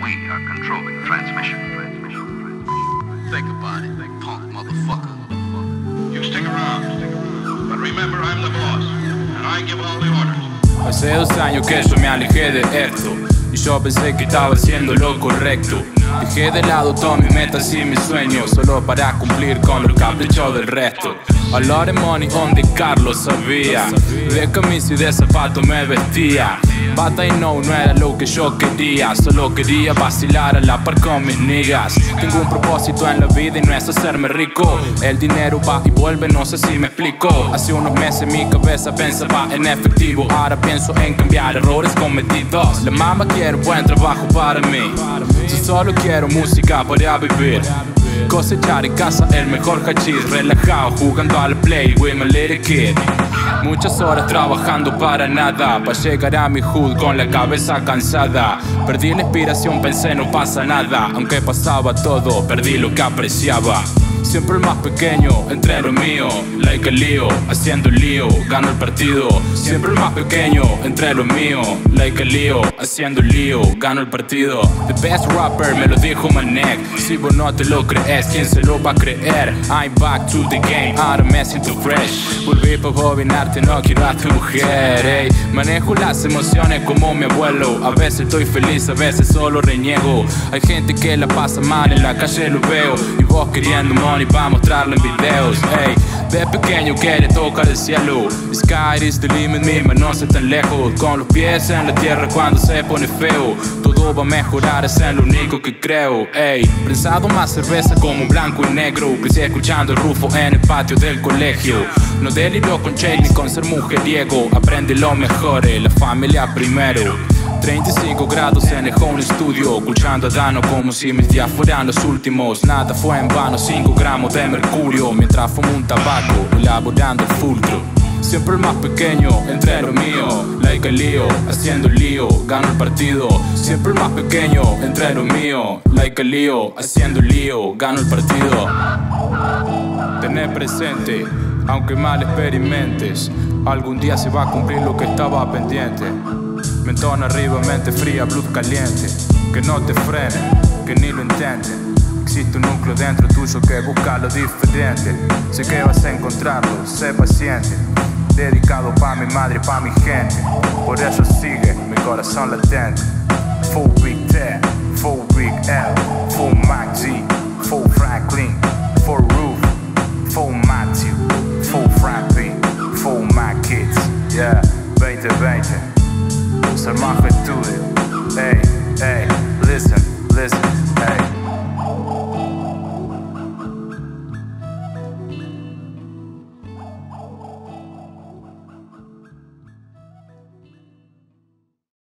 we are controlling the transmission. Think about it, punk motherfucker. You stick around, but remember I'm the boss, and I give all the orders. Hace 2 años que yo me alejé de esto y yo pensé que estaba haciendo lo correcto. Dejé de lado todas mis metas y mis sueños solo para cumplir con los caprichos del resto. A lot of money on the car, lo sabía. De camisa y de zapatos me vestía. But I know no era lo que yo quería. Solo quería vacilar a la par con mis niggas. Tengo un propósito en la vida y no es hacerme rico. El dinero va y vuelve, no sé si me explico. Hace unos meses mi cabeza pensaba en efectivo. Ahora pienso en cambiar errores cometidos. La mamá quiere buen trabajo para mí. Yo solo quiero música para vivir. Cosechar en casa el mejor hachís. Relajado jugando al play with my little kid. Muchas horas trabajando para nada, para llegar a mi hood con la cabeza cansada. Perdí la inspiración, pensé no pasa nada. Aunque pasaba todo, perdí lo que apreciaba. Siempre el más pequeño entre los míos, like a lío, haciendo lío, gano el partido. Siempre el más pequeño entre los míos, like a lío, haciendo lío, gano el partido. The best rapper me lo dijo Manek. Si vos no te lo crees, ¿quién se lo va a creer? I'm back to the game, ahora me siento fresh. Volví para gobernarte, no quiero a tu mujer, ey. Manejo las emociones como mi abuelo. A veces estoy feliz, a veces solo reniego. Hay gente que la pasa mal, en la calle lo veo. Y vos queriendo money para mostrarlo en videos, ey. De pequeño quiere tocar el cielo. The sky is the limit, mi no se tan lejos. Con los pies en la tierra cuando se pone feo. Todo va a mejorar, es lo único que creo, ey. Prensado más cerveza como blanco y negro. Crecí escuchando el Rufo en el patio del colegio. No deliro con Che ni con ser mujeriego. Aprende lo mejor, la familia primero. 35 grados en el home studio, escuchando a Dano como si mis días fueran los últimos. Nada fue en vano, 5 gramos de mercurio mientras fumo un tabaco, elaborando el fulcro. Siempre el más pequeño entre los míos, like a lío, haciendo lío, gano el partido. Siempre el más pequeño entre los míos, like a lío, haciendo lío, gano el partido. Tener presente, aunque mal experimentes, algún día se va a cumplir lo que estaba pendiente. Mentón arriba, mente fría, blood caliente. Que no te frene, que ni lo intenten. Existe un núcleo dentro tuyo que busca lo diferente. Sé que vas a encontrarlo, sé paciente. Dedicado pa' mi madre, pa' mi gente. Por eso sigue mi corazón latente. Full beat.